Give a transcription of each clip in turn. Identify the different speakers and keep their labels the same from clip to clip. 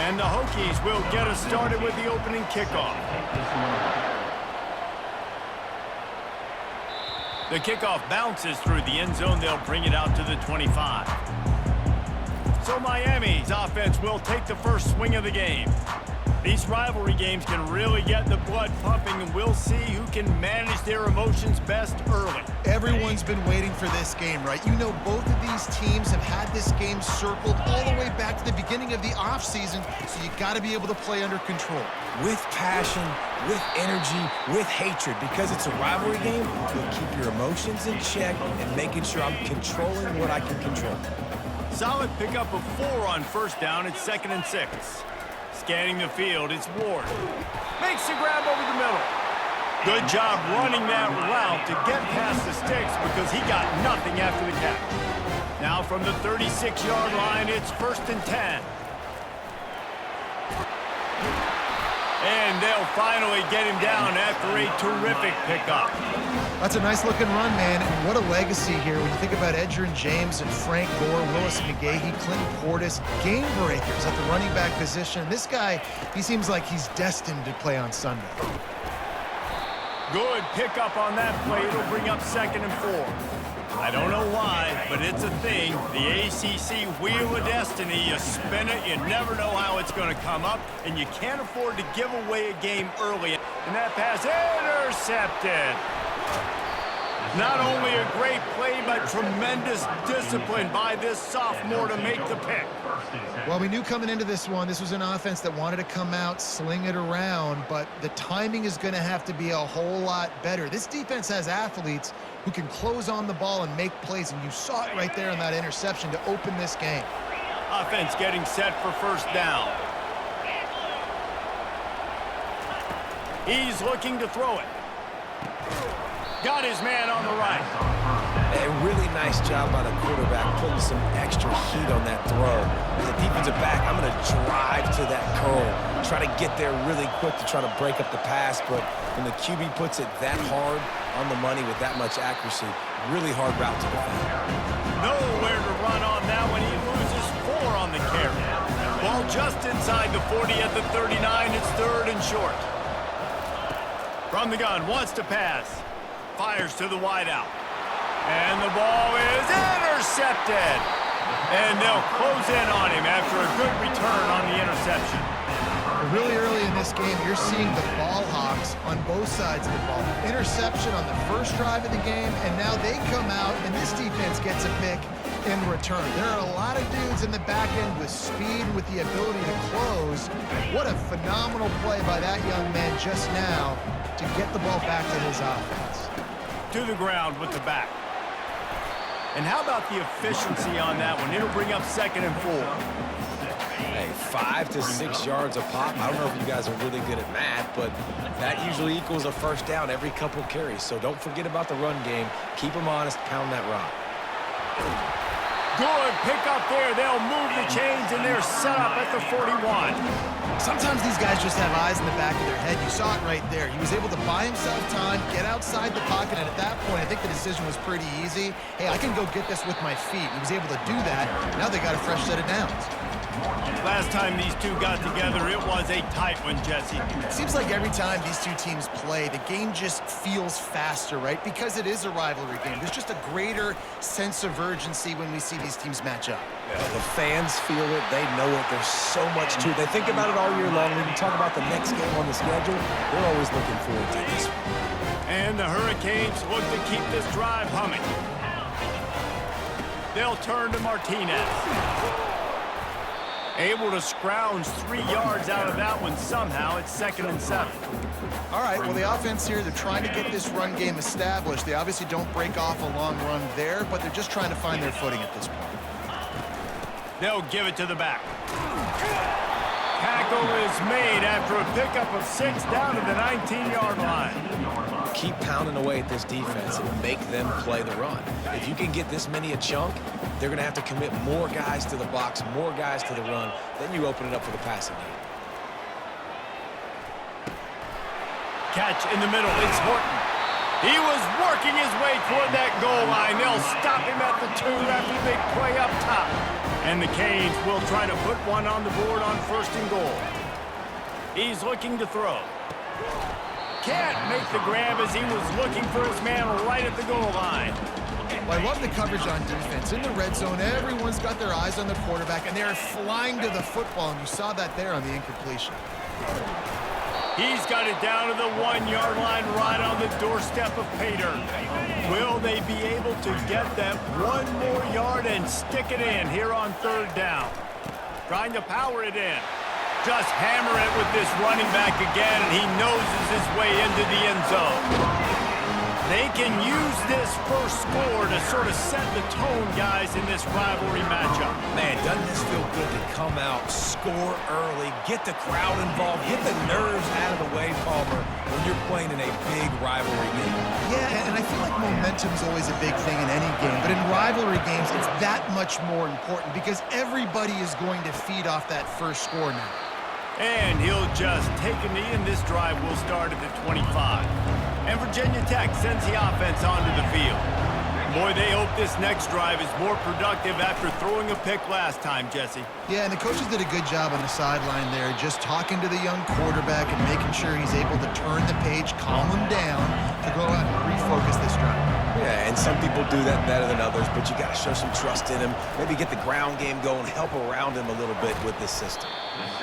Speaker 1: And the Hokies will get us started with the opening kickoff. The kickoff bounces through the end zone. They'll bring it out to the 25. So Miami's offense will take the first swing of the game. These rivalry games can really get the blood pumping, and we'll see who can manage their emotions best early.
Speaker 2: Everyone's been waiting for this game, right? You know, both of these teams have had this game circled all the way back to the beginning of the offseason, so you got to be able to play under control.
Speaker 3: With passion, with energy, with hatred, because it's a rivalry game, you'll keep your emotions in check and making sure I'm controlling what I can control.
Speaker 1: Solid pickup of 4 on first down. It's 2nd and 6. Scanning the field, it's Ward. Makes the grab over the middle. Good job running that route to get past the sticks because he got nothing after the catch. Now from the 36-yard line, it's 1st and 10. And they'll finally get him down after a terrific pickup.
Speaker 2: That's a nice-looking run, man, and what a legacy here when you think about Edgerrin James and Frank Gore, Willis McGahee, Clinton Portis, game breakers at the running back position. This guy, he seems like he's destined to play on Sunday.
Speaker 1: Good pickup on that play. It'll bring up 2nd and 4. I don't know why, but it's a thing. The ACC Wheel of Destiny, you spin it, you never know how it's going to come up, and you can't afford to give away a game early. And that pass intercepted. Not only a great play, but tremendous discipline by this sophomore to make the pick.
Speaker 2: Well, we knew coming into this one, this was an offense that wanted to come out, sling it around, but the timing is going to have to be a whole lot better. This defense has athletes who can close on the ball and make plays, and you saw it right there in that interception to open this game.
Speaker 1: Offense getting set for first down. He's looking to throw it. Got his man on the right.
Speaker 3: A really nice job by the quarterback putting some extra heat on that throw. As a defensive back, I'm going to drive to that curl, try to get there really quick to try to break up the pass, but when the QB puts it that hard on the money with that much accuracy, really hard route to defend.
Speaker 1: Nowhere to run on that one. He loses 4 on the carry. Ball just inside the 40 at the 39. It's 3rd and short. From the gun, wants to pass. Fires to the wideout. And the ball is intercepted. And they'll close in on him after a good return on the interception.
Speaker 2: Really early in this game, you're seeing the ball hawks on both sides of the ball. Interception on the first drive of the game, and now they come out, and this defense gets a pick in return. There are a lot of dudes in the back end with speed, with the ability to close. What a phenomenal play by that young man just now to get the ball back to his offense.
Speaker 1: To the ground with the back. And how about the efficiency on that one? It'll bring up 2nd and 4.
Speaker 3: Hey, 5 to 6 yards a pop. I don't know if you guys are really good at math, but that usually equals a first down every couple carries. So don't forget about the run game. Keep them honest, pound that rock.
Speaker 1: Good pick up there. They'll move the chains, and they're set up at the 41.
Speaker 2: Sometimes these guys just have eyes in the back of their head. You saw it right there. He was able to buy himself time, get outside the pocket, and at that point, I think the decision was pretty easy. Hey, I can go get this with my feet. He was able to do that. Now they got a fresh set of downs.
Speaker 1: Last time these two got together, it was a tight one, Jesse.
Speaker 2: It seems like every time these two teams play, the game just feels faster, right? Because it is a rivalry game. There's just a greater sense of urgency when we see these teams match up.
Speaker 3: Yeah, the fans feel it. They know it. There's so much to it. They think about it all year long. When you talk about the next game on the schedule, they're always looking forward to this one.
Speaker 1: And the Hurricanes look to keep this drive humming. They'll turn to Martinez. Able to scrounge 3 yards out of that one somehow. It's 2nd and 7.
Speaker 2: All right, well, the offense here, they're trying to get this run game established. They obviously don't break off a long run there, but they're just trying to find their footing at this point.
Speaker 1: They'll give it to the back. Tackle is made after a pickup of 6 down to the 19-yard line.
Speaker 3: Keep pounding away at this defense and make them play the run. If you can get this many a chunk, they're going to have to commit more guys to the box, more guys to the run. Then you open it up for the passing game.
Speaker 1: Catch in the middle. It's Horton. He was working his way toward that goal line. They'll stop him at the 2 after the big play up top. And the Canes will try to put one on the board on 1st and goal. He's looking to throw. Can't make the grab as he was looking for his man right at the goal line.
Speaker 2: Well, I love the coverage on defense. In the red zone, everyone's got their eyes on the quarterback, and they're flying to the football, and you saw that there on the incompletion.
Speaker 1: He's got it down to the 1-yard line right on the doorstep of Pater. Will they be able to get that one more yard and stick it in here on 3rd down? Trying to power it in. Just hammer it with this running back again, and he noses his way into the end zone. They can use this first score to sort of set the tone, guys, in this rivalry matchup.
Speaker 3: Man, doesn't this feel good to come out, score early, get the crowd involved, get the nerves out of the way, Palmer, when you're playing in a big rivalry game?
Speaker 2: Yeah, and I feel like momentum's always a big thing in any game, but in rivalry games, it's that much more important because everybody is going to feed off that first score now.
Speaker 1: And he'll just take a knee, and this drive will start at the 25. And Virginia Tech sends the offense onto the field. Boy, they hope this next drive is more productive after throwing a pick last time, Jesse.
Speaker 2: Yeah, and the coaches did a good job on the sideline there, just talking to the young quarterback and making sure he's able to turn the page, calm him down, to go out and refocus this drive.
Speaker 3: Yeah, and some people do that better than others, but you got to show some trust in him. Maybe get the ground game going, help around him a little bit with this system.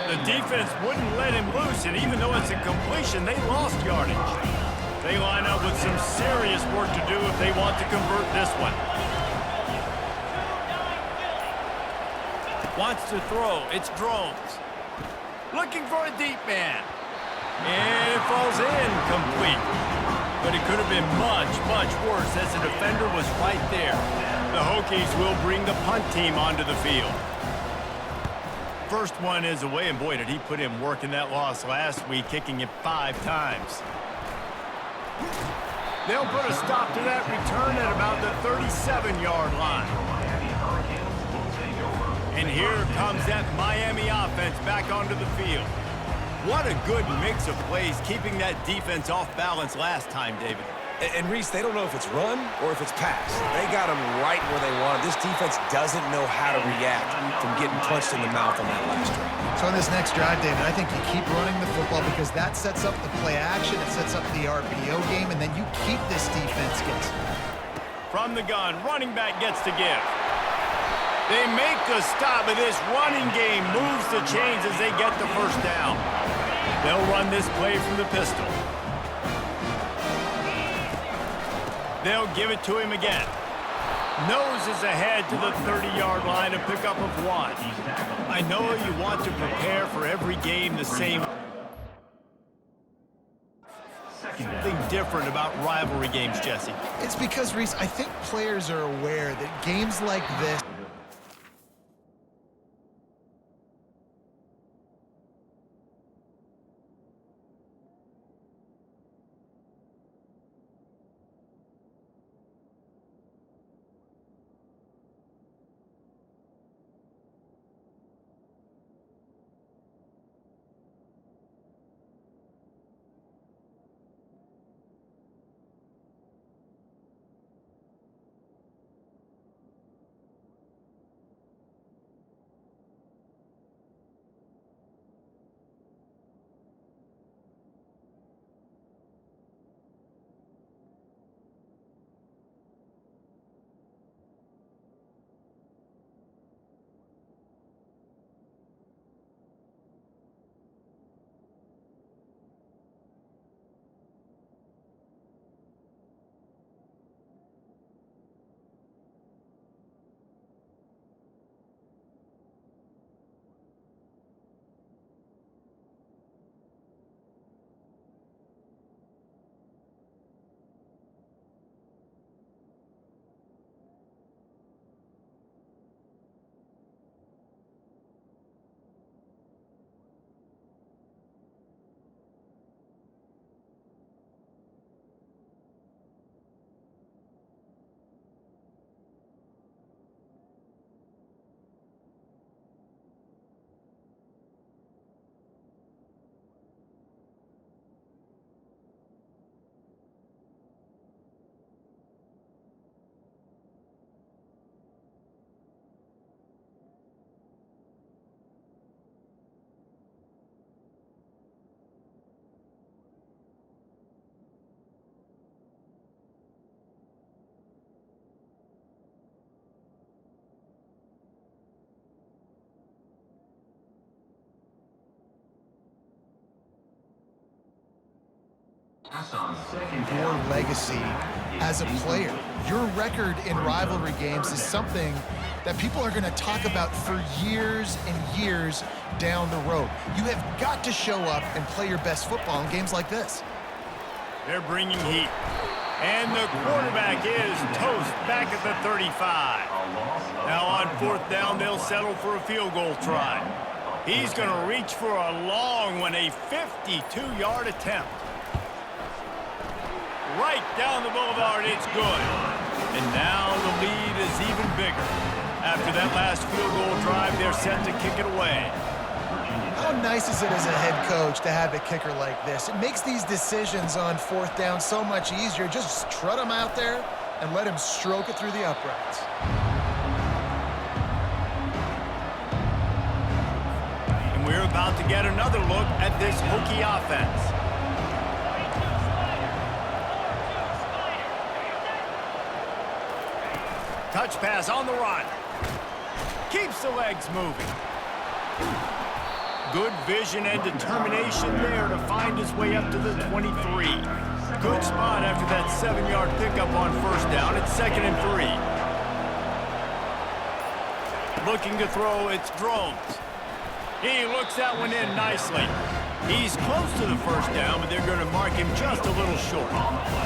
Speaker 1: The defense wouldn't let him loose, and even though it's a completion, they lost yardage. They line up with some serious work to do if they want to convert this one. Wants to throw. It's Drones. Looking for a deep man. And it falls in complete. But it could have been much, much worse as the defender was right there. The Hokies will bring the punt team onto the field. First one is away, and boy, did he put in work in that loss last week, kicking it 5 times. They'll put a stop to that return at about the 37-yard line. And here comes that Miami offense back onto the field. What a good mix of plays, keeping that defense off balance last time, David.
Speaker 3: And Reese, they don't know if it's run or if it's pass. They got them right where they want. This defense doesn't know how to react from getting punched in the mouth on that last drive.
Speaker 2: So on this next drive, David, I think you keep running the football because that sets up the play action, it sets up the RPO game, and then you keep this defense guessing.
Speaker 1: From the gun, running back gets to give. They make the stop, but this running game moves the chains as they get the first down. They'll run this play from the pistol. They'll give it to him again. Noses ahead to the 30-yard line, a pickup of 1. I know you want to prepare for every game the same. Something different about rivalry games, Jesse.
Speaker 2: It's because, Reese, I think players are aware that games like this your legacy as a player. Your record in rivalry games is something that people are going to talk about for years and years down the road. You have got to show up and play your best football in games like this.
Speaker 1: They're bringing heat. And the quarterback is toast back at the 35. Now on 4th down, they'll settle for a field goal try. He's going to reach for a long one, a 52-yard attempt. Right down the boulevard, it's good. And now the lead is even bigger. After that last field goal drive, they're set to kick it away.
Speaker 2: How nice is it as a head coach to have a kicker like this? It makes these decisions on 4th down so much easier. Just trot him out there and let him stroke it through the uprights.
Speaker 1: And we're about to get another look at this Hokie offense. Touch pass on the run. Keeps the legs moving. Good vision and determination there to find his way up to the 23. Good spot after that 7-yard pickup on 1st down. It's 2nd and 3. Looking to throw, it's Drones. He looks that one in nicely. He's close to the 1st down, but they're going to mark him just a little short.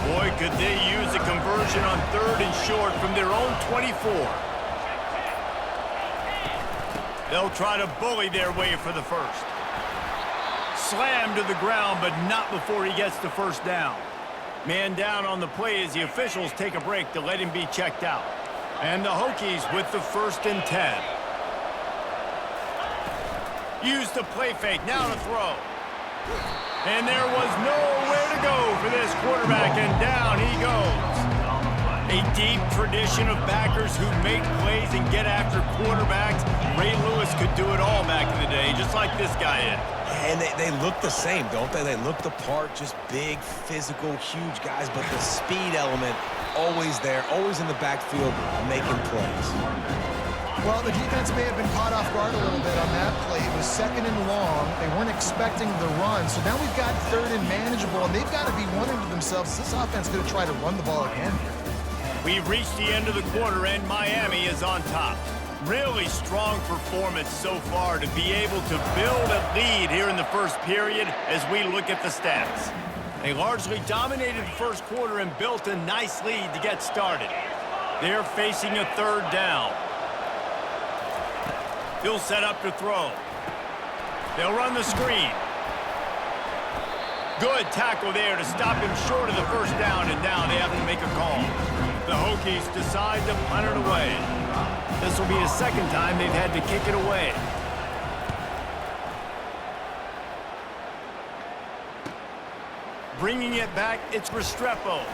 Speaker 1: Boy, could they use a conversion on 3rd and short from their own 24. They'll try to bully their way for the 1st. Slammed to the ground, but not before he gets the 1st down. Man down on the play as the officials take a break to let him be checked out. And the Hokies with the 1st and 10. Use the play fake, now to throw. And there was nowhere to go for this quarterback, and down he goes. A deep tradition of backers who make plays and get after quarterbacks. Ray Lewis could do it all back in the day, just like this guy is.
Speaker 3: And they look the same, don't they? They look the part, just big, physical, huge guys, but the speed element always there, always in the backfield, making plays.
Speaker 2: Well, the defense may have been caught off guard a little bit on that play. It was 2nd and long. They weren't expecting the run. So now we've got 3rd and manageable, and they've got to be wondering to themselves, is this offense going to try to run the ball again here?
Speaker 1: We've reached the end of the quarter, and Miami is on top. Really strong performance so far to be able to build a lead here in the 1st period as we look at the stats. They largely dominated the 1st quarter and built a nice lead to get started. They're facing a 3rd down. He'll set up to throw. They'll run the screen. Good tackle there to stop him short of the 1st down, and now they have to make a call. The Hokies decide to punt it away. This will be the 2nd time they've had to kick it away. Bringing it back, it's Restrepo.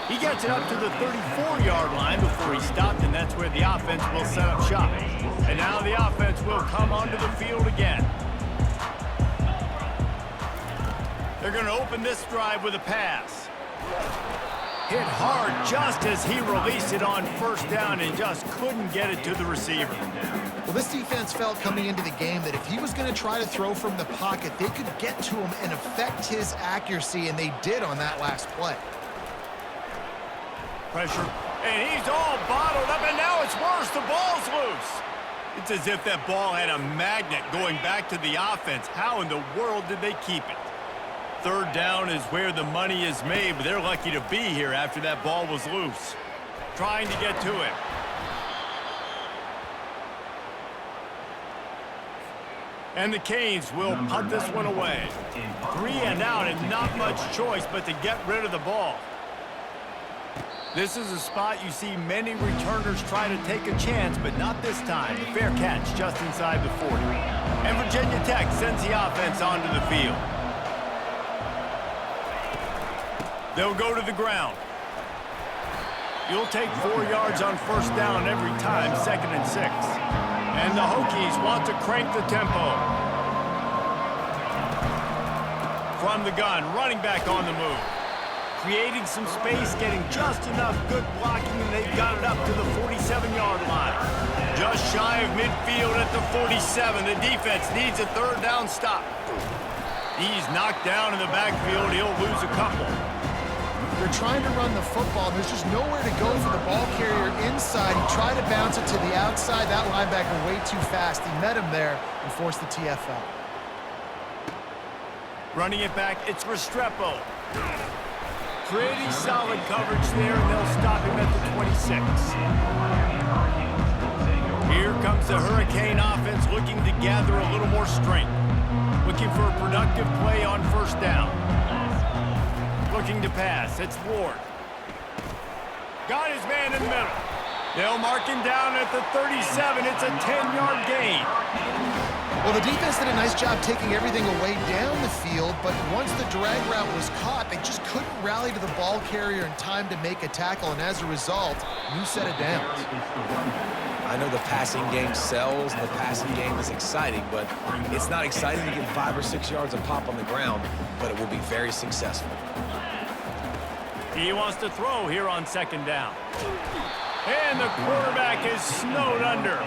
Speaker 1: He gets it up to the 34-yard line before he stopped, and that's where the offense will set up shop. And now the offense will come onto the field again. They're going to open this drive with a pass. Hit hard just as he released it on 1st down and just couldn't get it to the receiver.
Speaker 2: Well, this defense felt coming into the game that if he was going to try to throw from the pocket, they could get to him and affect his accuracy, and they did on that last play.
Speaker 1: Pressure, and he's all bottled up, and now it's worse. The ball's loose. It's as if that ball had a magnet going back to the offense. How in the world did they keep it? 3rd down is where the money is made, but they're lucky to be here after that ball was loose. Trying to get to it. And the Canes will punt this one away. 3 and out, and not much choice but to get rid of the ball. This is a spot you see many returners try to take a chance, but not this time. Fair catch just inside the 40. And Virginia Tech sends the offense onto the field. They'll go to the ground. You'll take 4 yards on 1st down every time, 2nd and 6. And the Hokies want to crank the tempo. From the gun, running back on the move. Creating some space, getting just enough good blocking, and they've got it up to the 47-yard line. Just shy of midfield at the 47. The defense needs a 3rd down stop. He's knocked down in the backfield. He'll lose a couple.
Speaker 2: They're trying to run the football, and there's just nowhere to go for the ball carrier inside. He tried to bounce it to the outside. That linebacker way too fast. He met him there and forced the TFL. Running it back, it's Restrepo.
Speaker 1: Pretty solid coverage there, and they'll stop him at the 26. Here comes the Hurricane offense looking to gather a little more strength. Looking for a productive play on first down. Looking to pass. It's Ward. Got his man in the middle. They'll mark him down at the 37. It's a 10-yard gain.
Speaker 2: Well, the defense did a nice job taking everything away down the field, but once the drag route was caught, they just couldn't rally to the ball carrier in time to make a tackle, and as a result, new set of downs.
Speaker 3: I know the passing game sells and the passing game is exciting, but it's not exciting to get 5 or 6 yards of pop on the ground, but it will be very successful.
Speaker 1: He wants to throw here on second down. And the quarterback is snowed under.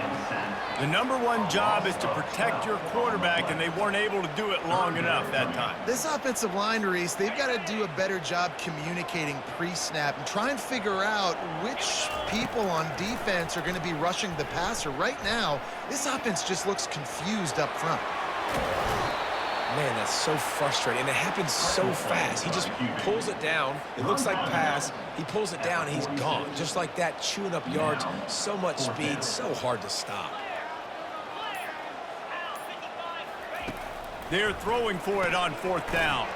Speaker 1: The #1 job is to protect your quarterback, and they weren't able to do it long enough that time.
Speaker 2: This offensive line, Reese, they've got to do a better job communicating pre-snap and try and figure out which people on defense are going to be rushing the passer. Right now, this offense just looks confused up front.
Speaker 3: Man, that's so frustrating, and it happens so fast. He just pulls it down. It looks like pass. He pulls it down, and he's gone. Just like that, chewing up yards. So much speed, so hard to stop.
Speaker 1: They're throwing for it on fourth down.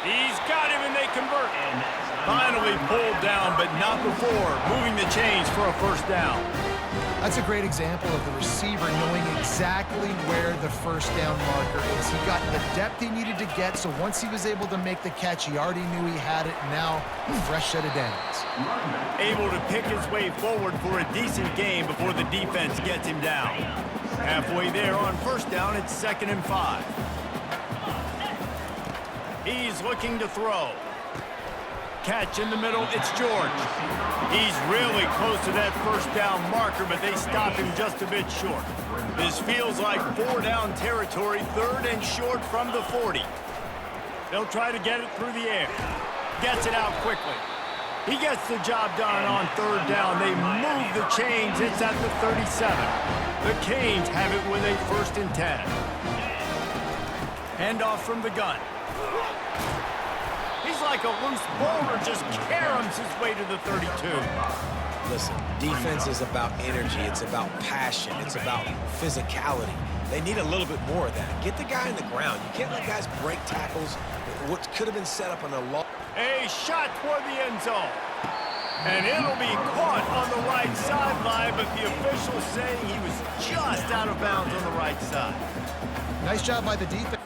Speaker 1: He's got him, and they convert. Finally pulled down, but not before moving the chains for a first down.
Speaker 2: That's a great example of the receiver knowing exactly where the first down marker is. He got the depth he needed to get, so once he was able to make the catch, he already knew he had it. Now, a fresh set of downs.
Speaker 1: Able to pick his way forward for a decent game before the defense gets him down. Halfway there on first down, it's 2nd and 5. He's looking to throw. Catch in the middle, it's George. He's really close to that first down marker, but they stop him just a bit short. This feels like 4-down territory, 3rd and short from the 40. They'll try to get it through the air. Gets it out quickly. He gets the job done on 3rd down. They move the chains. It's at the 37. The Canes have it with a 1st and 10. Handoff from the gun. He's like a loose bowler, just caroms his way to the 32.
Speaker 3: Listen, defense is about energy. It's about passion. It's about physicality. They need a little bit more of that. Get the guy on the ground. You can't let guys break tackles. What could have been set up on a long...
Speaker 1: A shot toward the end zone. And it'll be caught on the right sideline, but the officials saying he was just out of bounds on the right side.
Speaker 2: Nice job by the defense.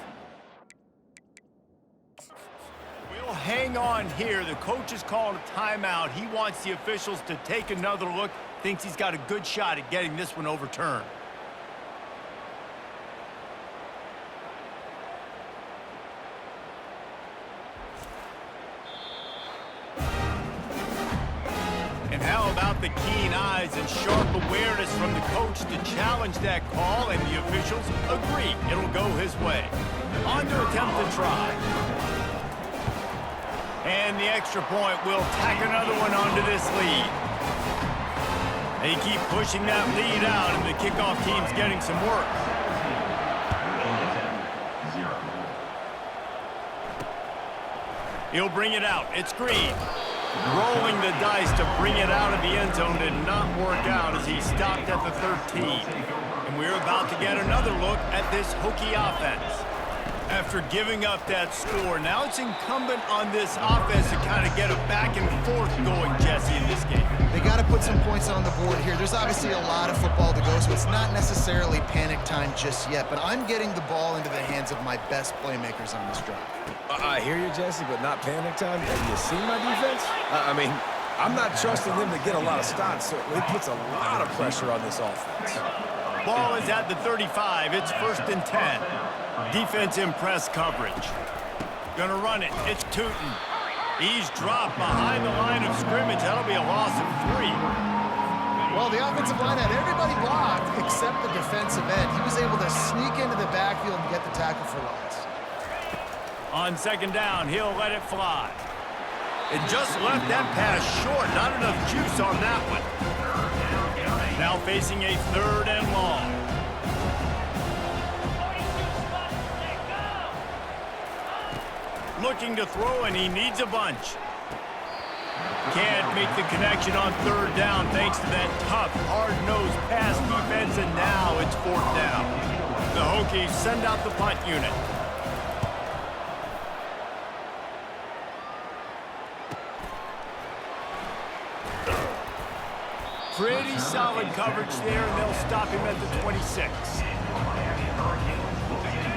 Speaker 1: Hang on here. The coach is calling a timeout. He wants the officials to take another look. Thinks he's got a good shot at getting this one overturned. And how about the keen eyes and sharp awareness from the coach to challenge that call, and the officials agree it'll go his way. On to attempt to try. And the extra point will tack another one onto this lead. They keep pushing that lead out, and the kickoff team's getting some work. He'll bring it out. It's Green. Rolling the dice to bring it out of the end zone did not work out as he stopped at the 13. And we're about to get another look at this Hokie offense. After giving up that score, now it's incumbent on this offense to kind of get a back and forth going, Jesse, in this game.
Speaker 2: They got to put some points on the board here. There's obviously a lot of football to go, so it's not necessarily panic time just yet, but I'm getting the ball into the hands of my best playmakers on this drive.
Speaker 3: I hear you, Jesse, but not panic time. Have you seen my defense? I mean, I'm not trusting them to get a lot of stops, so it puts a lot of pressure on this offense.
Speaker 1: Ball is at the 35. It's 1st and 10. Defense in press coverage. Gonna run it. It's Tootin. He's dropped behind the line of scrimmage. That'll be a loss of 3.
Speaker 2: Well, the offensive line had everybody blocked except the defensive end. He was able to sneak into the backfield and get the tackle for loss.
Speaker 1: On second down, he'll let it fly. It just left that pass short. Not enough juice on that one. Now facing a 3rd and long. Looking to throw, and he needs a bunch. Can't make the connection on 3rd down thanks to that tough, hard-nosed pass defense, and now it's 4th down. The Hokies send out the punt unit. Pretty solid coverage there, and they'll stop him at the 26.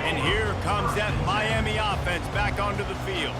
Speaker 1: And here comes that Miami offense back onto the field.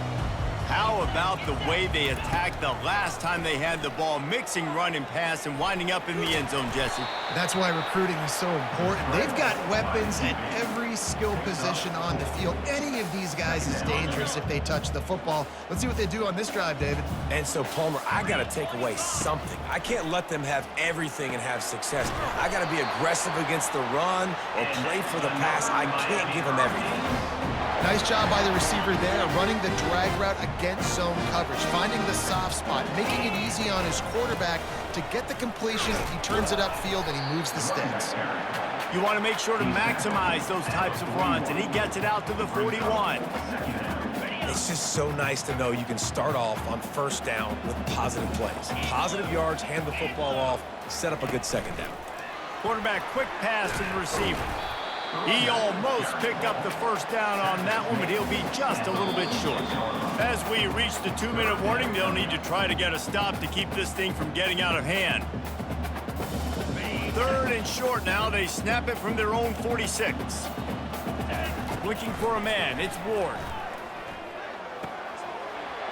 Speaker 1: How about the way they attacked the last time they had the ball, mixing run and pass and winding up in the end zone, Jesse?
Speaker 2: That's why recruiting is so important. They've got weapons at every skill position on the field. Any of these guys is dangerous if they touch the football. Let's see what they do on this drive, David.
Speaker 3: And so, Palmer, I got to take away something. I can't let them have everything and have success. I got to be aggressive against the run or play for the pass. I can't give them everything.
Speaker 2: Nice job by the receiver there, running the drag route against zone coverage, finding the soft spot, making it easy on his quarterback to get the completion. He turns it upfield, and he moves the sticks.
Speaker 1: You want to make sure to maximize those types of runs, and he gets it out to the 41.
Speaker 3: It's just so nice to know you can start off on 1st down with positive plays. Positive yards, hand the football off, set up a good 2nd down.
Speaker 1: Quarterback quick pass to the receiver. He almost picked up the 1st down on that one, but he'll be just a little bit short. As we reach the 2-minute warning, they'll need to try to get a stop to keep this thing from getting out of hand. 3rd and short now. They snap it from their own 46. Looking for a man. It's Ward.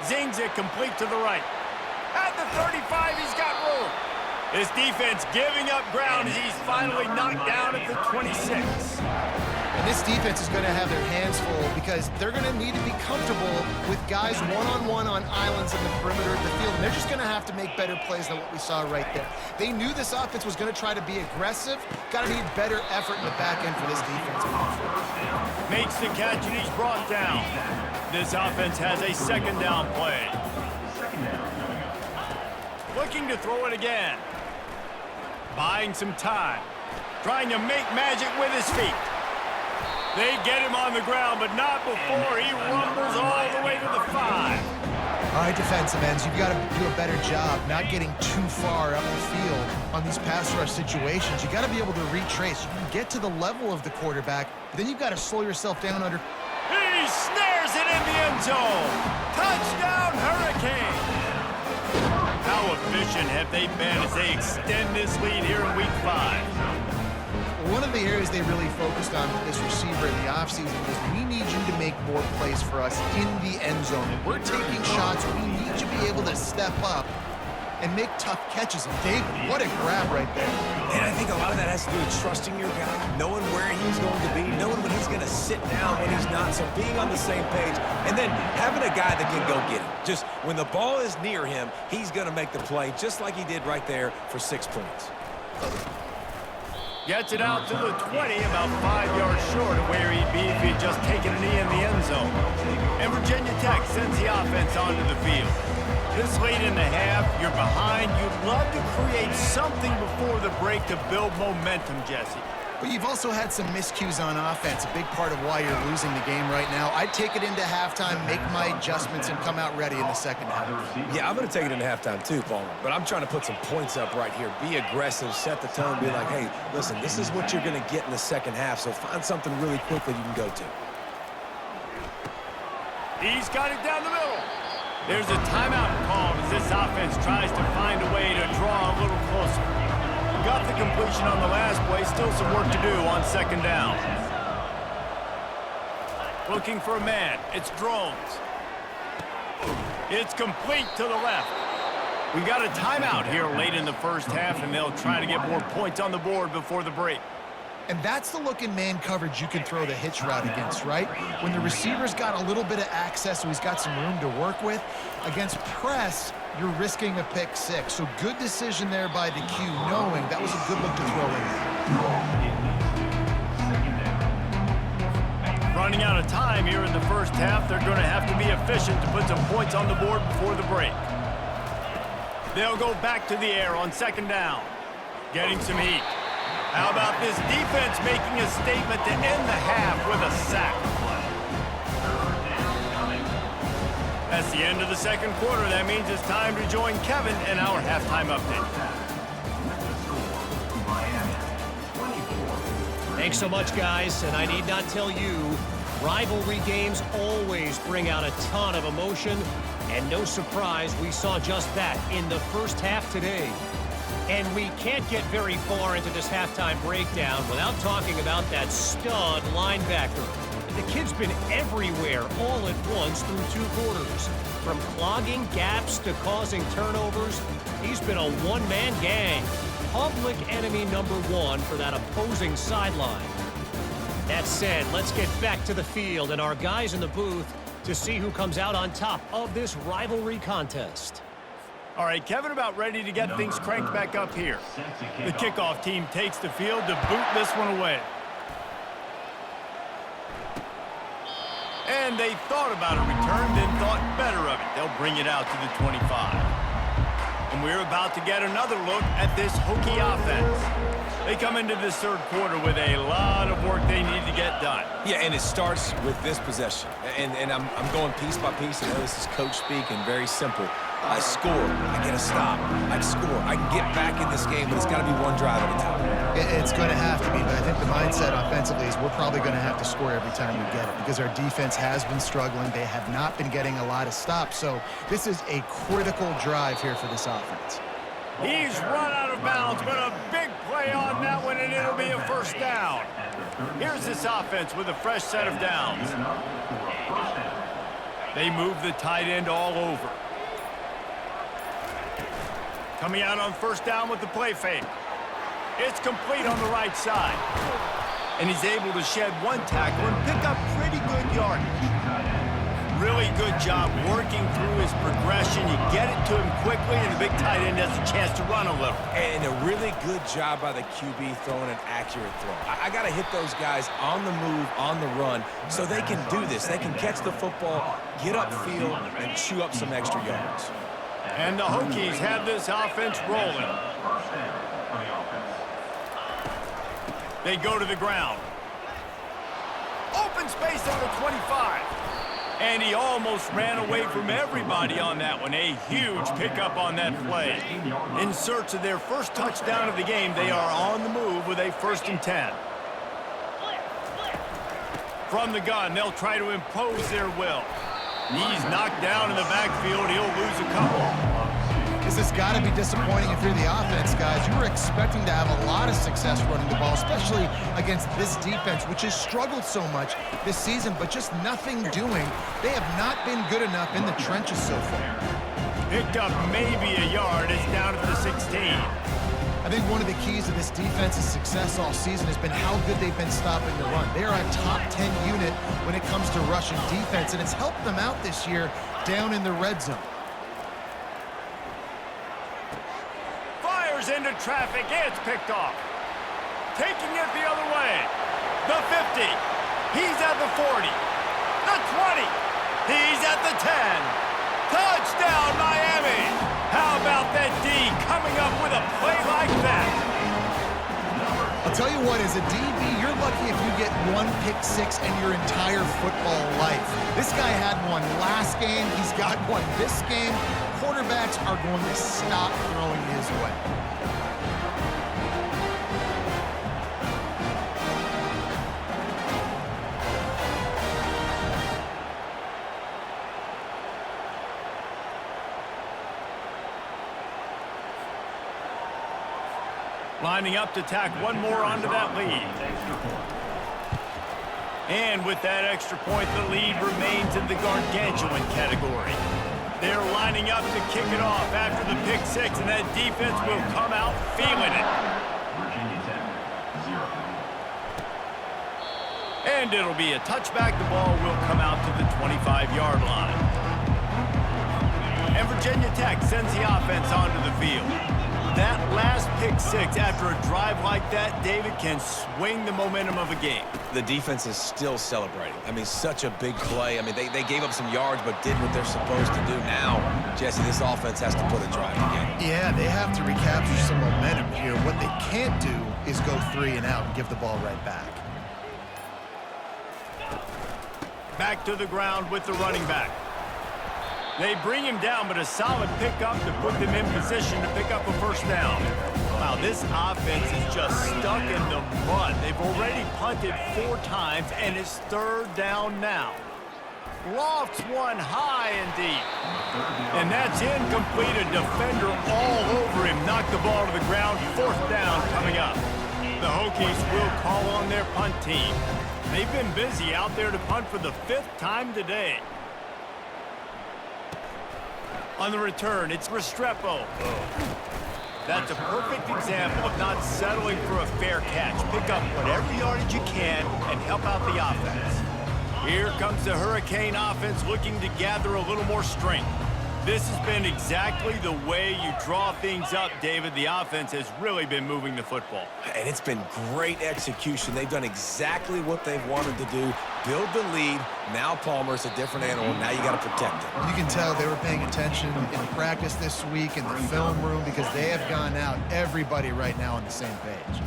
Speaker 1: Zings it complete to the right. At the 35, he's got room. This defense giving up ground as he's finally knocked down at the 26.
Speaker 2: And this defense is going to have their hands full because they're going to need to be comfortable with guys one-on-one on islands in the perimeter of the field. And they're just going to have to make better plays than what we saw right there. They knew this offense was going to try to be aggressive. Got to need better effort in the back end for this defense.
Speaker 1: Makes the catch, and he's brought down. This offense has a 2nd down play. Looking to throw it again. Buying some time. Trying to make magic with his feet. They get him on the ground, but not before he rumbles all the way to the 5.
Speaker 2: All right, defensive ends, you've got to do a better job not getting too far up the field on these pass rush situations. You got to be able to retrace. You can get to the level of the quarterback, but then you've got to slow yourself down under.
Speaker 1: He snares it in the end zone. Touchdown, Hurricane. How efficient have they been as they extend this lead here in Week 5?
Speaker 2: One of the areas they really focused on with this receiver in the offseason was we need you to make more plays for us in the end zone. When we're taking shots, we need you to be able to step up and make tough catches. And David, what a grab right there.
Speaker 3: And I think a lot of that has to do with trusting your guy, knowing where he's going to be, knowing when he's going to sit down, when he's not, so being on the same page, and then having a guy that can go get it. Just when the ball is near him, he's going to make the play just like he did right there for 6 points.
Speaker 1: Gets it out to the 20, about 5 yards short of where he'd be if he'd just taken a knee in the end zone. And Virginia Tech sends the offense onto the field. This late in the half, you're behind. You'd love to create something before the break to build momentum, Jesse.
Speaker 2: But you've also had some miscues on offense, a big part of why you're losing the game right now. I'd take it into halftime, make my adjustments, and come out ready in the 2nd half.
Speaker 3: Yeah, I'm going to take it into halftime too, Palmer. But I'm trying to put some points up right here. Be aggressive, set the tone, be like, hey, listen, this is what you're going to get in the 2nd half, so find something really quickly you can go to.
Speaker 1: He's got it down the middle. There's a timeout called as this offense tries to find a way to draw a little closer. Got the completion on the last play, still some work to do on 2nd down. Looking for a man, it's Drones. It's complete to the left. We've got a timeout here late in the 1st half, and they'll try to get more points on the board before the break.
Speaker 2: And that's the look in man coverage you can throw the hitch route against, right? When the receiver's got a little bit of access, so he's got some room to work with. Against press, you're risking a pick 6. So good decision there by the Q, knowing that was a good look to throw in.
Speaker 1: running out of time here in the first half. They're going to have to be efficient to put some points on the board before the break. They'll go back to the air on second down. Getting some heat. How about this defense making a statement to end the half with a sack? That's the end of the second quarter. That means it's time to join Kevin in our halftime update.
Speaker 4: Thanks so much, guys, and I need not tell you, rivalry games always bring out a ton of emotion, and no surprise, we saw just that in the first half today. And we can't get very far into this halftime breakdown without talking about that stud linebacker. The kid's been everywhere all at once through 2 quarters. From clogging gaps to causing turnovers, he's been a one-man gang. Public enemy number 1 for that opposing sideline. That said, let's get back to the field and our guys in the booth to see who comes out on top of this rivalry contest.
Speaker 1: All right, Kevin about ready to get things cranked back up here. The kickoff team takes the field to boot this one away. And they thought about a return, then thought better of it. They'll bring it out to the 25. And we're about to get another look at this Hokie offense. They come into this third quarter with a lot of work they need to get done.
Speaker 3: Yeah, and it starts with this possession. And I'm going piece by piece. I know this is coach speak and very simple. I score, I get a stop, I score, I can get back in this game, but it's got to be one drive at a time.
Speaker 2: It's going to have to be, but I think the mindset offensively is we're probably going to have to score every time we get it because our defense has been struggling. They have not been getting a lot of stops, so this is a critical drive here for this offense.
Speaker 1: He's run out of bounds, but a big play on that one, and it'll be a first down. Here's this offense with a fresh set of downs. They move the tight end all over. Coming out on first down with the play fake. It's complete on the right side. And he's able to shed one tackle and pick up pretty good yardage. Really good job working through his progression. You get it to him quickly, and the big tight end has a chance to run a little.
Speaker 3: And a really good job by the QB throwing an accurate throw. I got to hit those guys on the move, on the run, so they can do this. They can catch the football, get upfield, and chew up some extra yards.
Speaker 1: And the Hokies have this offense rolling. They go to the ground. Open space at the 25. And he almost ran away from everybody on that one. A huge pickup on that play. In search of their first touchdown of the game, they are on the move with a 1st and 10. From the gun, they'll try to impose their will. He's knocked down in the backfield. He'll lose a couple.
Speaker 2: This has got to be disappointing if you're the offense, guys. You were expecting to have a lot of success running the ball, especially against this defense, which has struggled so much this season, but just nothing doing. They have not been good enough in the trenches so far.
Speaker 1: Picked up maybe a yard. It's down to the 16.
Speaker 2: I think one of the keys to this defense's success all season has been how good they've been stopping the run. They are a top 10 unit when it comes to rushing defense, and it's helped them out this year down in the red zone.
Speaker 1: Fires into traffic. It's picked off. Taking it the other way. The 50. He's at the 40. The 20. He's at the 10. Touchdown, Miami! How about that D coming up with a play like that?
Speaker 2: I'll tell you what, as a DB, you're lucky if you get one pick six in your entire football life. This guy had one last game. He's got one this game. Quarterbacks are going to stop throwing his way.
Speaker 1: Lining up to tack one more onto that lead. And with that extra point, the lead remains in the gargantuan category. They're lining up to kick it off after the pick six, and that defense will come out feeling it. And it'll be a touchback. The ball will come out to the 25-yard line. And Virginia Tech sends the offense onto the field. That last pick six after a drive like that, David, can swing the momentum of a game.
Speaker 3: The defense is still celebrating. I mean, such a big play. I mean, they gave up some yards but did what they're supposed to do. Now, Jesse, this offense has to put a drive together.
Speaker 2: Yeah, they have to recapture some momentum here. What they can't do is go 3 and out and give the ball right back.
Speaker 1: Back to the ground with the running back. They bring him down, but a solid pickup to put them in position to pick up a first down. Wow, this offense is just stuck in the mud. They've already punted 4 times, and it's 3rd down now. Lofts one high and deep. And that's incomplete. A defender all over him. Knocked the ball to the ground. 4th down coming up. The Hokies will call on their punt team. They've been busy out there to punt for the 5th time today. On the return, it's Restrepo. That's a perfect example of not settling for a fair catch. Pick up whatever yardage you can and help out the offense. Here comes the Hurricane offense looking to gather a little more strength. This has been exactly the way you draw things up, David. The offense has really been moving the football.
Speaker 3: And it's been great execution. They've done exactly what they've wanted to do. Build the lead. Now Palmer's a different animal. Now you got to protect him.
Speaker 2: You can tell they were paying attention in practice this week in the film room because they have gone out, everybody right now on the same page.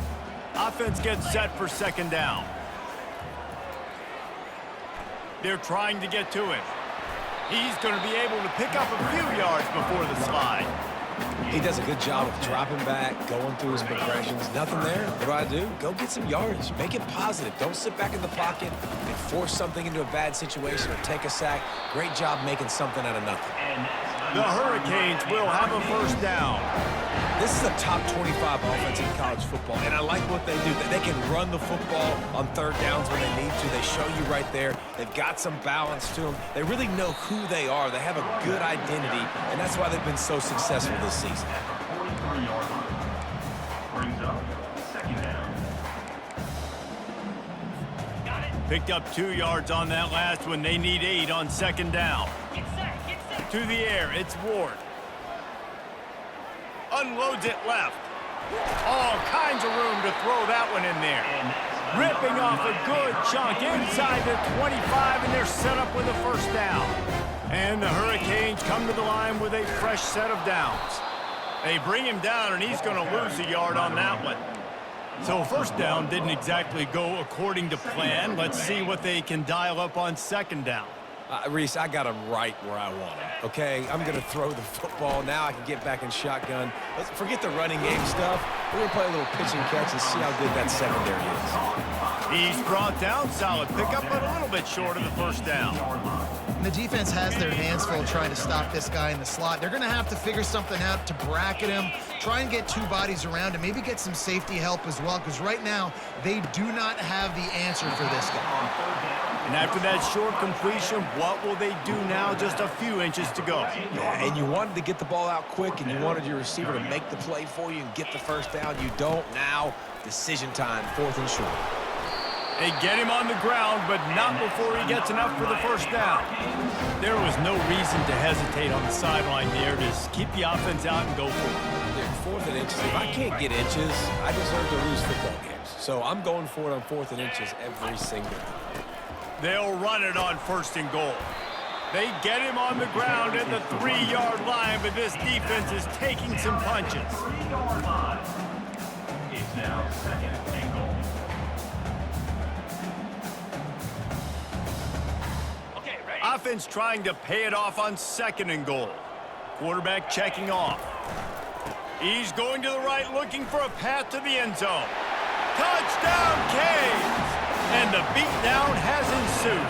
Speaker 1: Offense gets set for 2nd down. They're trying to get to him. He's going to be able to pick up a few yards before the slide.
Speaker 3: He does a good job of dropping back, going through his progressions. Nothing there. What do? Go get some yardage. Make it positive. Don't sit back in the pocket and force something into a bad situation or take a sack. Great job making something out of nothing.
Speaker 1: The Hurricanes will have a 1st down.
Speaker 3: This is a top 25 offense in college football, and I like what they do. They can run the football on 3rd downs when they need to. They show you right there. They've got some balance to them. They really know who they are. They have a good identity, and that's why they've been so successful this season.
Speaker 1: Picked up 2 yards on that last one. They need 8 on 2nd down. To the air, it's Ward. Unloads it left. All kinds of room to throw that one in there. Ripping off a good chunk inside the 25, and they're set up with a 1st down. And the Hurricanes come to the line with a fresh set of downs. They bring him down, and he's going to lose a yard on that one. So 1st down didn't exactly go according to plan. Let's see what they can dial up on 2nd down.
Speaker 3: Reese, I got him right where I want him, okay? I'm going to throw the football. Now I can get back in shotgun. Let's forget the running game stuff. We're going to play a little pitch and catch and see how good that secondary is.
Speaker 1: He's brought down. Solid pickup, but a little bit short of the 1st down.
Speaker 2: And the defense has their hands full trying to stop this guy in the slot. They're going to have to figure something out to bracket him, try and get 2 bodies around him, maybe get some safety help as well, because right now they do not have the answer for this guy.
Speaker 1: And after that short completion, what will they do now? Just a few inches to go.
Speaker 3: Yeah, and you wanted to get the ball out quick, and you wanted your receiver to make the play for you and get the 1st down. You don't now. Decision time, 4th and short.
Speaker 1: They get him on the ground, but not before he gets enough for the 1st down. There was no reason to hesitate on the sideline there. Just keep the offense out and go for it.
Speaker 3: They're 4th and inches. If I can't get inches, I deserve to lose football games. So I'm going for it on 4th and inches every single time.
Speaker 1: They'll run it on 1st and goal. They get him on the ground at the 3-yard line, but this defense is taking some punches.
Speaker 5: 3-yard line. It's now 2nd and goal.
Speaker 1: Offense trying to pay it off on 2nd and goal. Quarterback checking off. He's going to the right, looking for a path to the end zone. Touchdown, Canes! And the beatdown has ensued.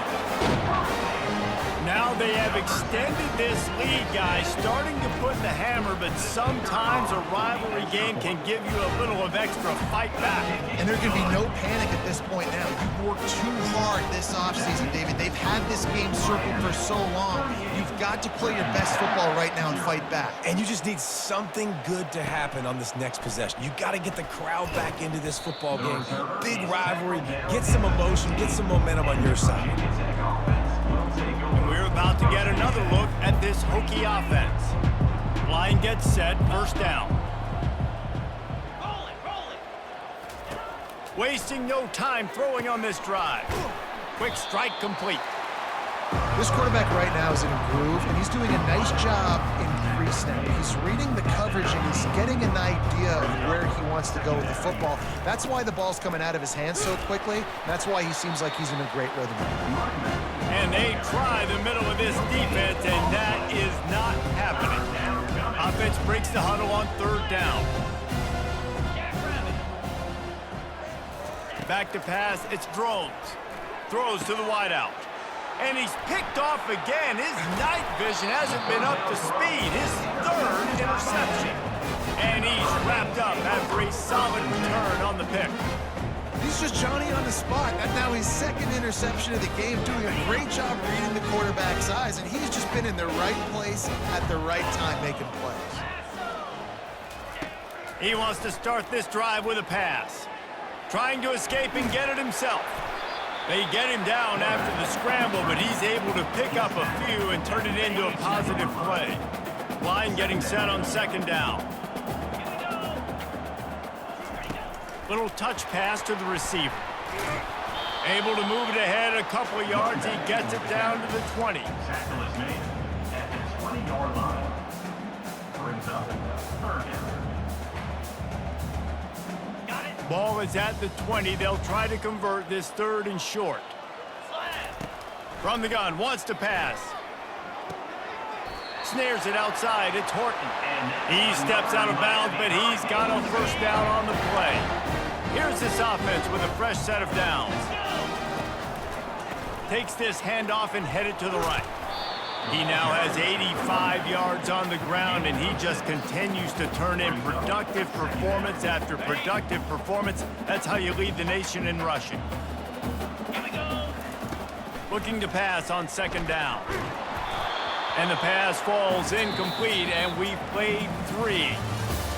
Speaker 1: Now they have extended this lead, guys, starting to put the hammer, but sometimes a rivalry game can give you a little of extra fight back.
Speaker 2: And there can be no panic at this point now. You've worked too hard this offseason, David. They've had this game circled for so long. You've got to play your best football right now and fight back.
Speaker 3: And you just need something good to happen on this next possession. You got to get the crowd back into this football game. Big rivalry. Get some emotion. Get some momentum on your side.
Speaker 1: And we're about to get another look at this Hokie offense. Line gets set, 1st down. Wasting no time throwing on this drive. Quick strike complete.
Speaker 2: This quarterback right now is in a groove, and he's doing a nice job in pre-snap. He's reading the coverage, and he's getting an idea of where he wants to go with the football. That's why the ball's coming out of his hands so quickly. That's why he seems like he's in a great rhythm.
Speaker 1: And they try the middle of this defense, and that is not happening. Offense breaks the huddle on 3rd down. Back to pass, it's Drones. Throws to the wideout. And he's picked off again. His night vision hasn't been up to speed. His 3rd interception. And he's wrapped up after a solid return on the pick.
Speaker 2: He's just Johnny on the spot. That's now his 2nd interception of the game, doing a great job reading the quarterback's eyes, and he's just been in the right place at the right time making plays.
Speaker 1: He wants to start this drive with a pass. Trying to escape and get it himself. They get him down after the scramble, but he's able to pick up a few and turn it into a positive play. Line getting set on 2nd down. Little touch pass to the receiver. Able to move it ahead a couple of yards. He gets it down to the 20.
Speaker 5: Tackle is made at the 20-yard line. Brings up 3rd down.
Speaker 1: Ball is at the 20. They'll try to convert this 3rd and short. From the gun, wants to pass. Snares it outside. It's Horton. He steps out of bounds, but he's got a 1st down on the play. Here's this offense with a fresh set of downs. Takes this handoff and headed to the right. He now has 85 yards on the ground, and he just continues to turn in productive performance after productive performance. That's how you lead the nation in rushing. Looking to pass on 2nd down. And the pass falls incomplete, and we've played 3.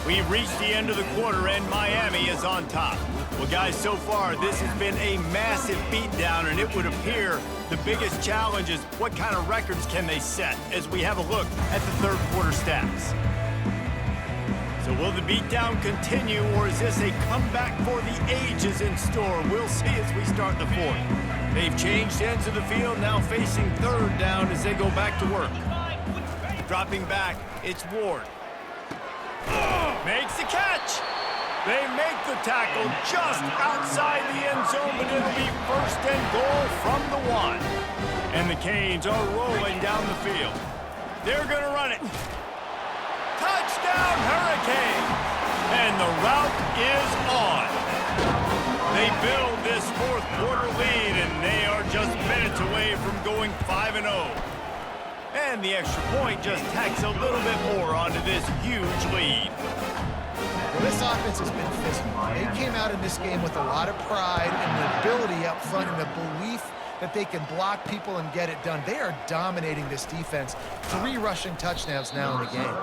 Speaker 1: We've reached the end of the quarter, and Miami is on top. Well, guys, so far, this has been a massive beatdown, and it would appear the biggest challenge is what kind of records can they set as we have a look at the 3rd quarter stats. So will the beatdown continue, or is this a comeback for the ages in store? We'll see as we start the 4th. They've changed ends of the field, now facing 3rd down as they go back to work. Dropping back, it's Ward. Makes the catch. They make the tackle just outside the end zone, but it'll be 1st and goal from the 1. And the Canes are rolling down the field. They're going to run it. Touchdown, Hurricanes! And the route is on. They build this 4th quarter lead, and they are just minutes away from going 5-0. And the extra point just tacks a little bit more onto this huge lead.
Speaker 2: Well, this offense has been physical. They came out in this game with a lot of pride and the ability up front and the belief that they can block people and get it done. They are dominating this defense. 3 rushing touchdowns now in the game.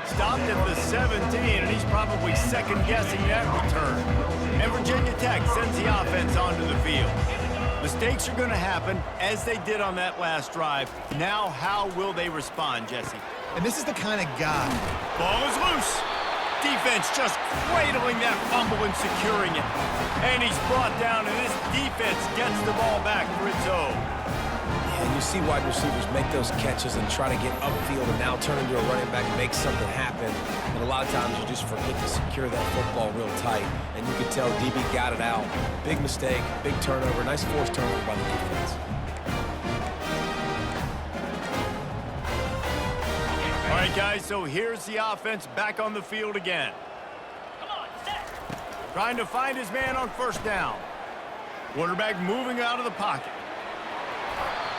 Speaker 1: Stopped at the 17, and he's probably second-guessing that return. And Virginia Tech sends the offense onto the field. Mistakes are going to happen, as they did on that last drive. Now, how will they respond, Jesse?
Speaker 2: And this is the kind of guy.
Speaker 1: Ball is loose. Defense just cradling that fumble and securing it. And he's brought down, and this defense gets the ball back for its own.
Speaker 3: And you see wide receivers make those catches and try to get upfield and now turn into a running back and make something happen. And a lot of times you just forget to secure that football real tight. And you can tell DB got it out. Big mistake, big turnover, nice forced turnover by the defense.
Speaker 1: All right, guys, so here's the offense back on the field again. Trying to find his man on 1st down. Quarterback moving out of the pocket.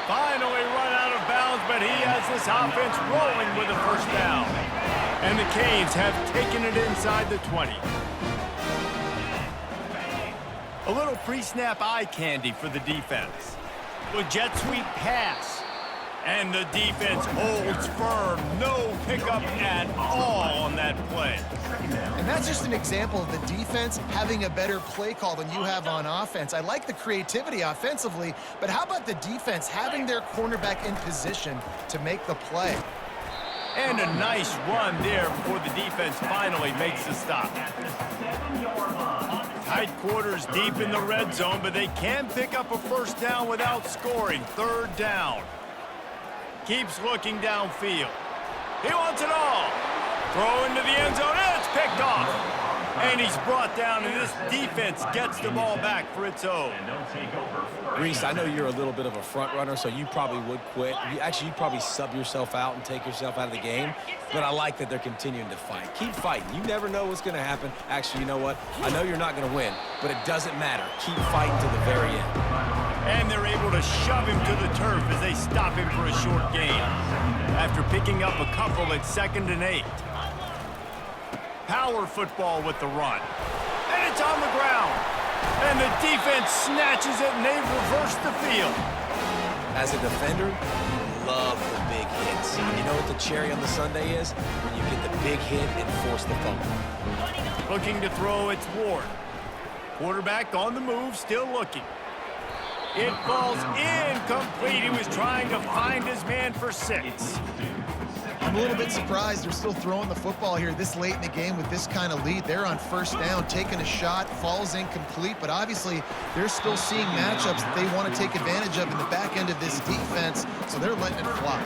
Speaker 1: Finally run out of bounds, but he has this offense rolling with a 1st down. And the Canes have taken it inside the 20. A little pre-snap eye candy for the defense. The jet sweep pass. And the defense holds firm. No pickup at all on that play.
Speaker 2: And that's just an example of the defense having a better play call than you have on offense. I like the creativity offensively, but how about the defense having their cornerback in position to make the play?
Speaker 1: And a nice run there before the defense finally makes the stop. Tight quarters deep in the red zone, but they can pick up a first down without scoring. Third down. Keeps looking downfield. He wants it all. Throw into the end zone, and it's picked off. And he's brought down, and this defense gets the ball back for its own.
Speaker 3: Reese, I know you're a little bit of a front runner, so you probably would quit. You'd probably sub yourself out and take yourself out of the game. But I like that they're continuing to fight. Keep fighting. You never know what's going to happen. Actually, you know what? I know you're not going to win, but it doesn't matter. Keep fighting to the very end.
Speaker 1: And they're able to shove him to the turf as they stop him for a short gain. After picking up a couple at 2nd and 8. Power football with the run. And it's on the ground. And the defense snatches it, and they reverse the field.
Speaker 3: As a defender, you love the big hits. You know what the cherry on the sundae is? When you get the big hit and force the fumble.
Speaker 1: Looking to throw, it's Ward. Quarterback on the move, still looking. It falls incomplete. He was trying to find his man for 6.
Speaker 2: I'm a little bit surprised they're still throwing the football here this late in the game with this kind of lead. They're on first down, taking a shot, falls incomplete, but obviously they're still seeing matchups that they want to take advantage of in the back end of this defense, so they're letting it fly.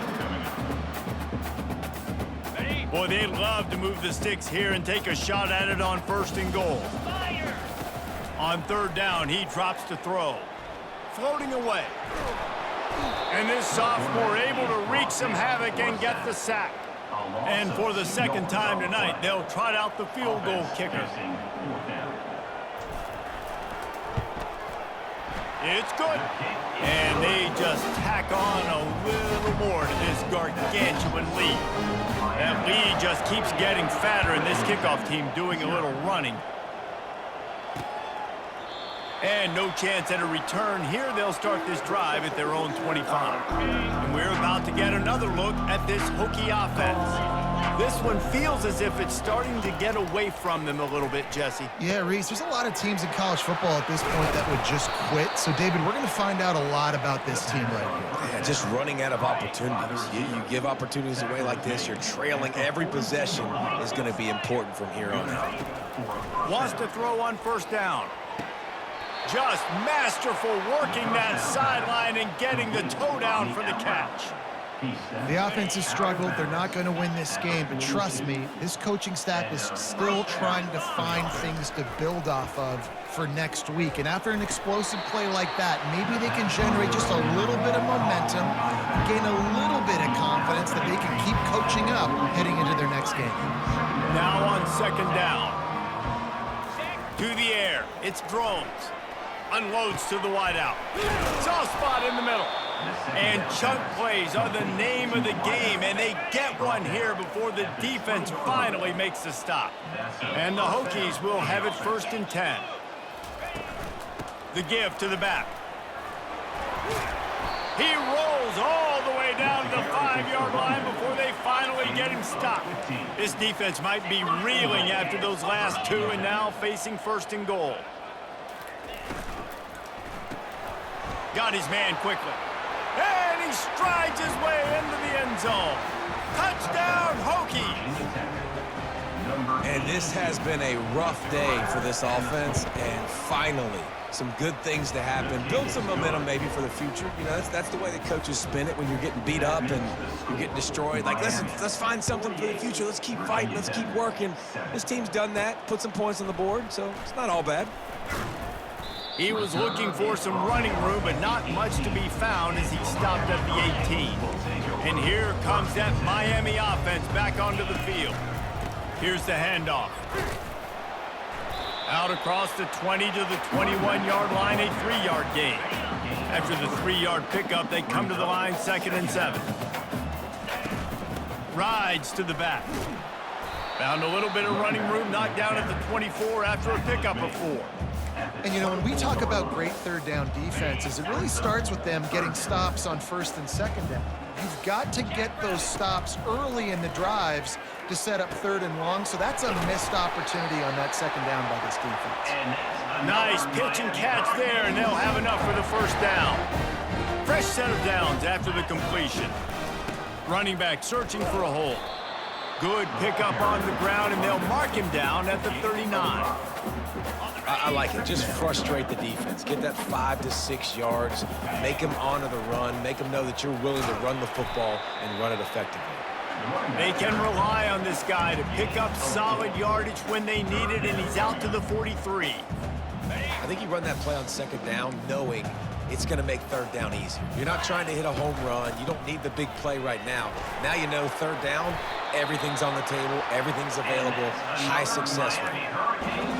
Speaker 1: Boy, they'd love to move the sticks here and take a shot at it on 1st and goal. On 3rd down, he drops to throw. Floating away. And this sophomore able to wreak some havoc and get the sack. And for the 2nd time tonight, they'll trot out the field goal kicker. It's good. And they just tack on a little more to this gargantuan lead. That lead just keeps getting fatter, and this kickoff team doing a little running. And no chance at a return. Here they'll start this drive at their own 25. And we're about to get another look at this Hokie offense. This one feels as if it's starting to get away from them a little bit, Jesse.
Speaker 2: Yeah, Reese, there's a lot of teams in college football at this point that would just quit. So, David, we're going to find out a lot about this team right here.
Speaker 3: Yeah, just running out of opportunities. You give opportunities away like this, you're trailing. Every possession is going to be important from here on out.
Speaker 1: Wants to throw on 1st down. Just masterful working that sideline and getting the toe down for the catch.
Speaker 2: The offense has struggled. They're not going to win this game, but trust me, this coaching staff is still trying to find things to build off of for next week. And after an explosive play like that, maybe they can generate just a little bit of momentum, gain a little bit of confidence that they can keep coaching up heading into their next game.
Speaker 1: Now on 2nd down. To the air. It's Drones. Unloads to the wideout. Soft spot in the middle. And chunk plays are the name of the game, and they get one here before the defense finally makes the stop. And the Hokies will have it 1st and 10. The give to the back. He rolls all the way down to the 5-yard line before they finally get him stopped. This defense might be reeling after those last 2 and now facing 1st and goal. Got his man quickly. And he strides his way into the end zone. Touchdown, Hokies!
Speaker 3: And this has been a rough day for this offense, and finally, some good things to happen. Build some momentum maybe for the future. You know, that's the way the coaches spin it when you're getting beat up and you're getting destroyed. Like, let's find something for the future. Let's keep fighting. Let's keep working. This team's done that, put some points on the board, so it's not all bad.
Speaker 1: He was looking for some running room, but not much to be found as he stopped at the 18. And here comes that Miami offense back onto the field. Here's the handoff. Out across the 20 to the 21-yard line, a 3-yard gain. After the 3-yard pickup, they come to the line 2nd and 7. Rides to the back. Found a little bit of running room, knocked down at the 24 after a pickup of 4.
Speaker 2: And, you know, when we talk about great 3rd down defenses, it really starts with them getting stops on 1st and 2nd down. You've got to get those stops early in the drives to set up 3rd and long, so that's a missed opportunity on that 2nd down by this defense.
Speaker 1: Nice pitch and catch there, and they'll have enough for the 1st down. Fresh set of downs after the completion. Running back searching for a hole. Good pickup on the ground, and they'll mark him down at the 39.
Speaker 3: I like it. Just frustrate the defense. Get that 5 to 6 yards. Make them honor the run. Make them know that you're willing to run the football and run it effectively.
Speaker 1: They can rely on this guy to pick up solid yardage when they need it, and he's out to the 43.
Speaker 3: I think you run that play on second down knowing it's going to make third down easier. You're not trying to hit a home run. You don't need the big play right now. Now you know third down, everything's on the table, everything's available, high success rate.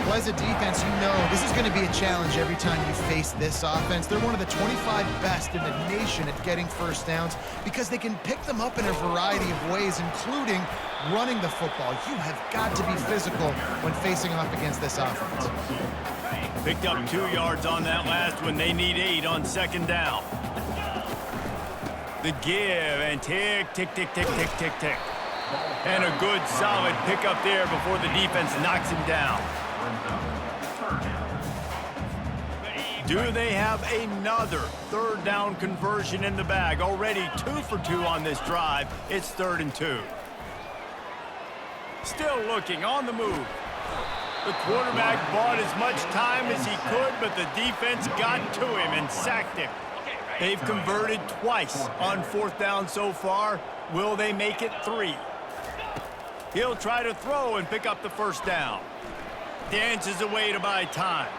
Speaker 2: Well, as a defense, you know this is going to be a challenge every time you face this offense. They're one of the 25 best in the nation at getting first downs because they can pick them up in a variety of ways, including running the football. You have got to be physical when facing off against this offense.
Speaker 1: Picked up 2 yards on that last one. They need 8 on second down. The give and tick, tick, tick, tick, tick, tick, tick. And a good solid pickup there before the defense knocks him down. Do they have another third down conversion in the bag? Already 2 for 2 on this drive. It's 3rd and 2. Still looking on the move. The quarterback bought as much time as he could, but the defense got to him and sacked him. They've converted twice on 4th down so far. Will they make it 3? He'll try to throw and pick up the first down. Dances away to buy time.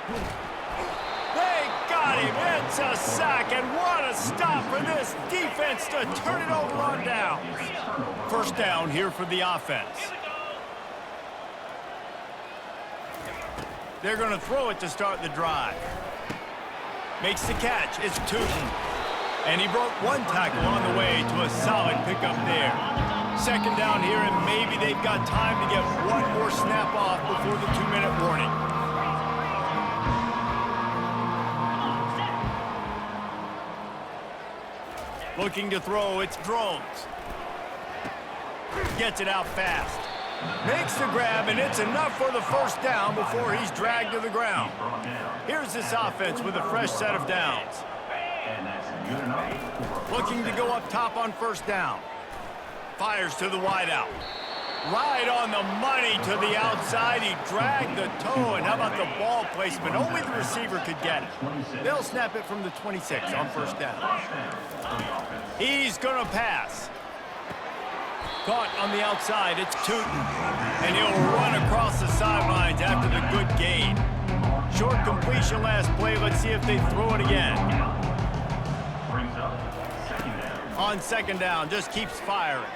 Speaker 1: They got him. It's a sack, and what a stop for this defense to turn it over on down. First down here for the offense. They're going to throw it to start the drive. Makes the catch. It's Tootin. And he broke 1 tackle on the way to a solid pickup there. Second down here, and maybe they've got time to get 1 more snap off before the 2-minute warning. Looking to throw, it's Drones. Gets it out fast. Makes the grab, and it's enough for the first down before he's dragged to the ground. Here's this offense with a fresh set of downs. Looking to go up top on first down. Fires to the wideout. Right on the money to the outside. He dragged the toe, and how about the ball placement? Only the receiver could get it. They'll snap it from the 26 on first down. He's going to pass. Caught on the outside, it's Tootin. And he'll run across the sidelines after the good gain. Short completion last play. Let's see if they throw it again. On second down, just keeps firing.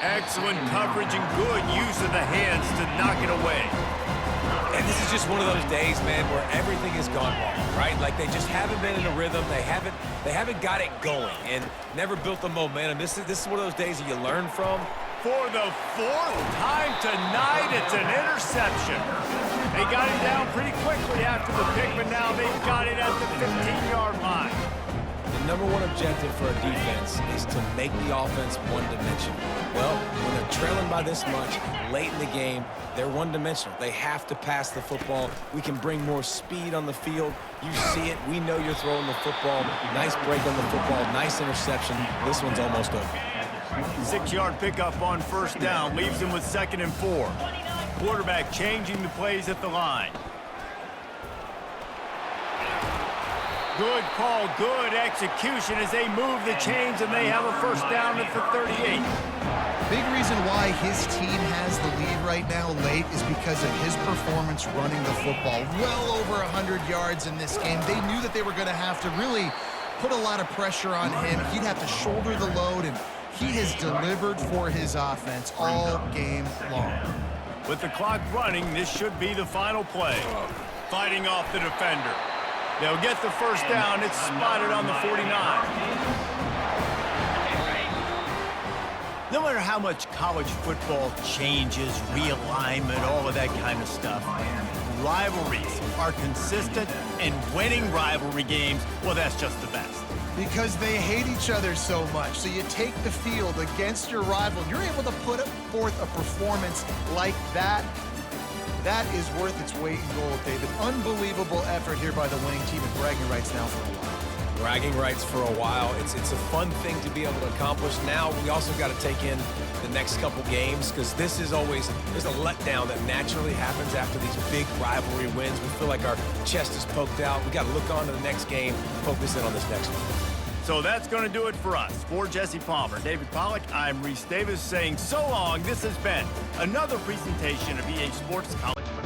Speaker 1: Excellent coverage and good use of the hands to knock it away.
Speaker 3: And this is just one of those days, man, where everything has gone wrong, right? Like they just haven't been in a rhythm. They haven't got it going and never built the momentum. This is one of those days that you learn from.
Speaker 1: For the 4th time tonight, it's an interception. They got it down pretty quickly after the pick, but now they've got it at the 15-yard line.
Speaker 3: The number 1 objective for a defense is to make the offense one-dimensional. Well, when they're trailing by this much late in the game, they're one-dimensional. They have to pass the football. We can bring more speed on the field. You see it. We know you're throwing the football. Nice break on the football. Nice interception. This one's almost over.
Speaker 1: 6-yard pickup on first down leaves them with 2nd and 4. Quarterback changing the plays at the line. Good call, good execution as they move the chains, and they have a first down at the 38.
Speaker 2: Big reason why his team has the lead right now late is because of his performance running the football. Well over 100 yards in this game. They knew that they were going to have to really put a lot of pressure on him. He'd have to shoulder the load, and he has delivered for his offense all game long.
Speaker 1: With the clock running, this should be the final play. Fighting off the defender. They'll get the first down. It's spotted on the 49. No matter how much college football changes, realignment, all of that kind of stuff, rivalries are consistent, and winning rivalry games, well, that's just the best.
Speaker 2: Because they hate each other so much. So you take the field against your rival. You're able to put forth a performance like that. That is worth its weight in gold, David. Unbelievable effort here by the winning team, and bragging rights now for a while.
Speaker 3: bragging rights for a while. It's a fun thing to be able to accomplish. Now we also got to take in the next couple games because this is always, there's a letdown that naturally happens after these big rivalry wins. We feel like our chest is poked out. We got to look on to the next game, focus in on this next one.
Speaker 1: So that's going to do it for us. For Jesse Palmer, David Pollack, I'm Reese Davis saying so long. This has been another presentation of EA Sports College Football.